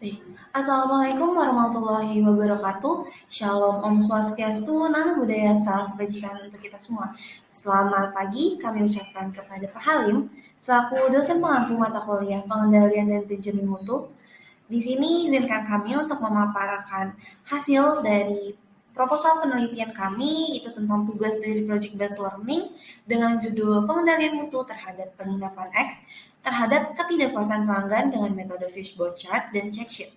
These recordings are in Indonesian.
Baik. Assalamualaikum warahmatullahi wabarakatuh. Shalom, Om Swastiastu, Namo Buddhaya, salam kebajikan untuk kita semua. Selamat pagi, kami ucapkan kepada Pak Halim, selaku dosen pengampu mata kuliah pengendalian dan penjamin mutu. Di sini izinkan kami untuk memaparkan hasil dari proposal penelitian kami, itu tentang tugas dari Project Based Learning dengan judul pengendalian mutu terhadap penginapan X terhadap ketidakpuasan pelanggan dengan metode fishbone chart dan check sheet.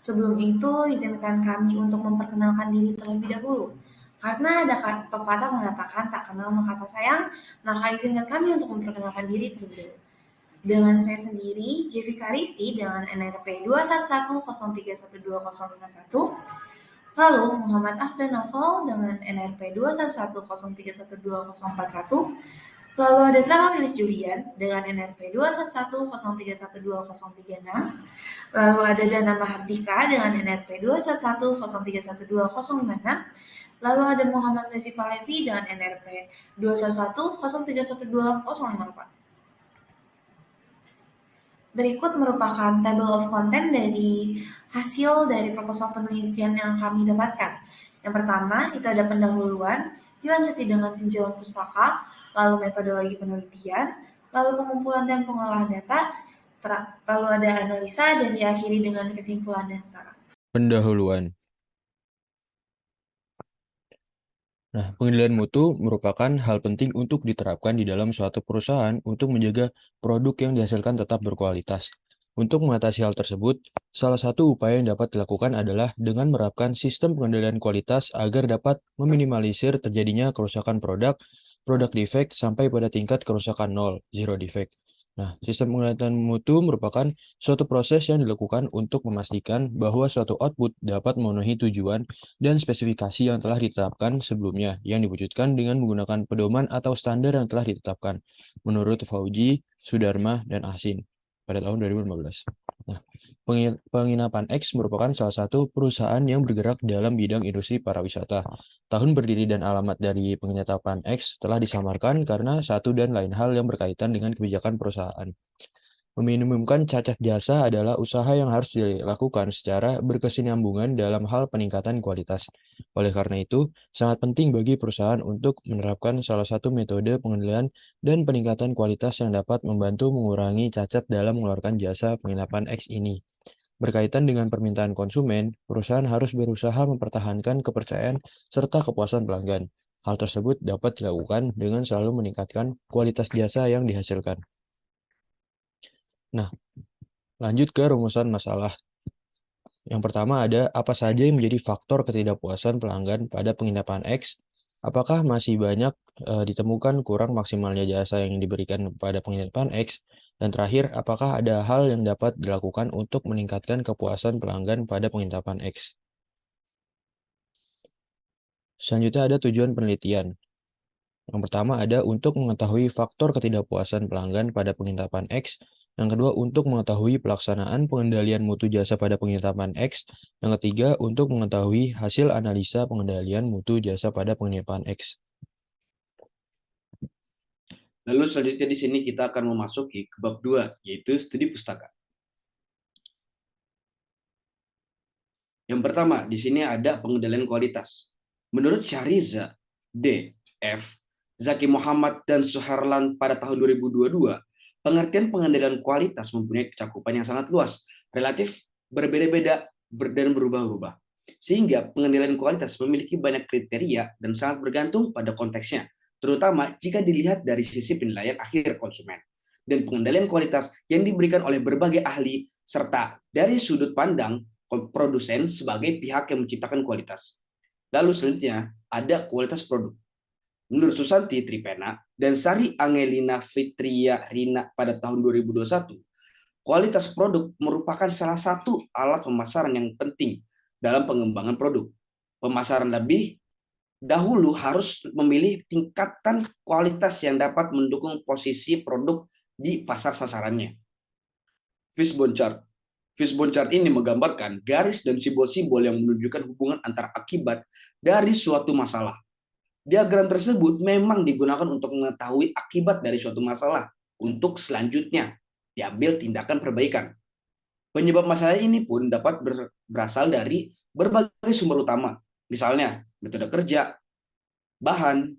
Sebelum itu, izinkan kami untuk memperkenalkan diri terlebih dahulu. Karena ada pepatah mengatakan tak kenal maka tak sayang, maka izinkan kami untuk memperkenalkan diri terlebih dahulu. Dengan saya sendiri, Jevi Karisti dengan NRP 21103120151, lalu Muhammad Afdan Novel dengan NRP 21103120141, lalu ada Trama Milis Julian dengan NRP 21103120036, lalu ada Dana Mahardika dengan NRP 21103120056, lalu ada Muhammad Nazif Alevi dengan NRP 21103120054. Berikut merupakan table of content dari hasil dari proposal penelitian yang kami dapatkan. Yang pertama, itu ada pendahuluan, dilanjuti dengan tinjauan pustaka, lalu metodologi penelitian, lalu pengumpulan dan pengolahan data, lalu ada analisa, dan diakhiri dengan kesimpulan dan saran. Pendahuluan. Nah, pengendalian mutu merupakan hal penting untuk diterapkan di dalam suatu perusahaan untuk menjaga produk yang dihasilkan tetap berkualitas. Untuk mengatasi hal tersebut, salah satu upaya yang dapat dilakukan adalah dengan menerapkan sistem pengendalian kualitas agar dapat meminimalisir terjadinya kerusakan produk defect sampai pada tingkat kerusakan nol, zero defect. Nah, sistem pengendalian mutu merupakan suatu proses yang dilakukan untuk memastikan bahwa suatu output dapat memenuhi tujuan dan spesifikasi yang telah ditetapkan sebelumnya yang diwujudkan dengan menggunakan pedoman atau standar yang telah ditetapkan menurut Fauji, Sudarma, dan Asin pada tahun 2015. Nah, Penginapan X merupakan salah satu perusahaan yang bergerak dalam bidang industri pariwisata. Tahun berdiri dan alamat dari Penginapan X telah disamarkan karena satu dan lain hal yang berkaitan dengan kebijakan perusahaan. Meminimumkan cacat jasa adalah usaha yang harus dilakukan secara berkesinambungan dalam hal peningkatan kualitas. Oleh karena itu, sangat penting bagi perusahaan untuk menerapkan salah satu metode pengendalian dan peningkatan kualitas yang dapat membantu mengurangi cacat dalam mengeluarkan jasa penginapan X ini. Berkaitan dengan permintaan konsumen, perusahaan harus berusaha mempertahankan kepercayaan serta kepuasan pelanggan. Hal tersebut dapat dilakukan dengan selalu meningkatkan kualitas jasa yang dihasilkan. Nah, lanjut ke rumusan masalah. Yang pertama ada apa saja yang menjadi faktor ketidakpuasan pelanggan pada penginapan X? Apakah masih banyak ditemukan kurang maksimalnya jasa yang diberikan pada penginapan X? Dan terakhir, apakah ada hal yang dapat dilakukan untuk meningkatkan kepuasan pelanggan pada penginapan X? Selanjutnya ada tujuan penelitian. Yang pertama ada untuk mengetahui faktor ketidakpuasan pelanggan pada penginapan X. Yang kedua, untuk mengetahui pelaksanaan pengendalian mutu jasa pada penginapan X. Yang ketiga, untuk mengetahui hasil analisa pengendalian mutu jasa pada penginapan X. Lalu selanjutnya di sini kita akan memasuki ke bab 2, yaitu studi pustaka. Yang pertama, di sini ada pengendalian kualitas. Menurut Syahriza, D. F. Zaki Muhammad, dan Suharlan pada tahun 2022, pengertian pengendalian kualitas mempunyai cakupan yang sangat luas, relatif berbeda-beda dan berubah-ubah. Sehingga pengendalian kualitas memiliki banyak kriteria dan sangat bergantung pada konteksnya, terutama jika dilihat dari sisi penilaian akhir konsumen. Dan pengendalian kualitas yang diberikan oleh berbagai ahli, serta dari sudut pandang produsen sebagai pihak yang menciptakan kualitas. Lalu selanjutnya ada kualitas produk. Menurut Susanti Tripena dan Sari Angelina Fitria Rina pada tahun 2021, kualitas produk merupakan salah satu alat pemasaran yang penting dalam pengembangan produk. Pemasaran lebih dahulu harus memilih tingkatan kualitas yang dapat mendukung posisi produk di pasar sasarannya. Fishbone chart. Fishbone chart ini menggambarkan garis dan simbol-simbol yang menunjukkan hubungan antara akibat dari suatu masalah. Diagram tersebut memang digunakan untuk mengetahui akibat dari suatu masalah untuk selanjutnya diambil tindakan perbaikan. Penyebab masalah ini pun dapat berasal dari berbagai sumber utama, misalnya metode kerja, bahan,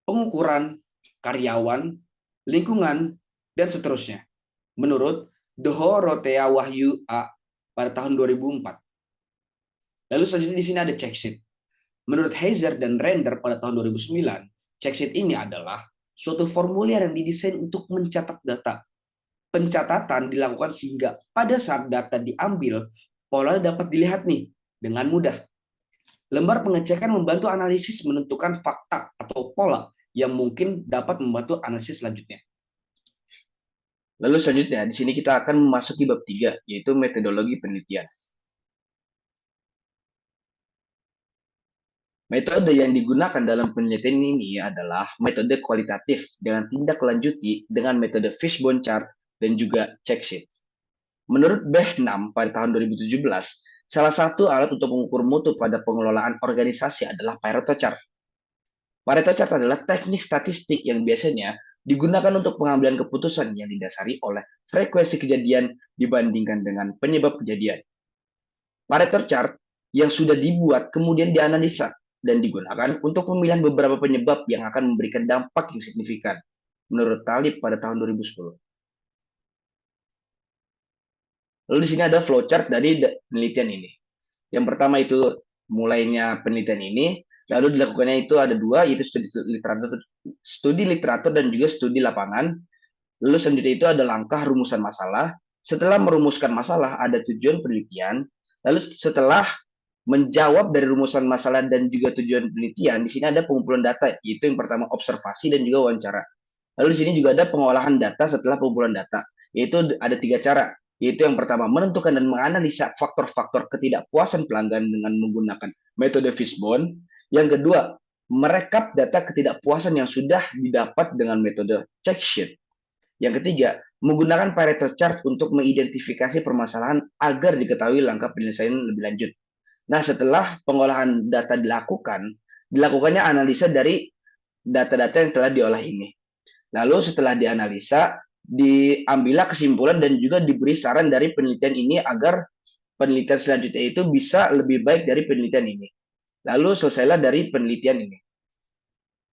pengukuran, karyawan, lingkungan, dan seterusnya. Menurut Doho Rotea Wahyu A pada tahun 2004. Lalu selanjutnya di sini ada check sheet. Menurut Heiser dan Render pada tahun 2009, check sheet ini adalah suatu formulir yang didesain untuk mencatat data. Pencatatan dilakukan sehingga pada saat data diambil, pola dapat dilihat nih dengan mudah. Lembar pengecekan membantu analisis menentukan fakta atau pola yang mungkin dapat membantu analisis selanjutnya. Lalu selanjutnya, di sini kita akan memasuki bab 3, yaitu metodologi penelitian. Metode yang digunakan dalam penelitian ini adalah metode kualitatif dengan tindak lanjuti dengan metode fishbone chart dan juga check sheet. Menurut Behnam pada tahun 2017, salah satu alat untuk mengukur mutu pada pengelolaan organisasi adalah Pareto chart. Pareto chart adalah teknik statistik yang biasanya digunakan untuk pengambilan keputusan yang didasari oleh frekuensi kejadian dibandingkan dengan penyebab kejadian. Pareto chart yang sudah dibuat kemudian dianalisa dan digunakan untuk pemilihan beberapa penyebab yang akan memberikan dampak yang signifikan, menurut Talib pada tahun 2010. Lalu di sini ada flowchart dari penelitian ini. Yang pertama itu mulainya penelitian ini, lalu dilakukannya itu ada dua, yaitu studi literatur dan juga studi lapangan. Lalu selanjutnya itu ada langkah rumusan masalah. Setelah merumuskan masalah, ada tujuan penelitian. Lalu setelah menjawab dari rumusan masalah dan juga tujuan penelitian, di sini ada pengumpulan data, yaitu yang pertama observasi dan juga wawancara. Lalu di sini juga ada pengolahan data setelah pengumpulan data, yaitu ada 3 cara, yaitu yang pertama menentukan dan menganalisa faktor-faktor ketidakpuasan pelanggan dengan menggunakan metode fishbone. Yang kedua, merekap data ketidakpuasan yang sudah didapat dengan metode check sheet. Yang ketiga, menggunakan Pareto chart untuk mengidentifikasi permasalahan agar diketahui langkah penyelesaian lebih lanjut. Nah, setelah pengolahan data dilakukannya analisa dari data-data yang telah diolah ini. Lalu setelah dianalisa, diambillah kesimpulan dan juga diberi saran dari penelitian ini agar penelitian selanjutnya itu bisa lebih baik dari penelitian ini. Lalu selesailah dari penelitian ini.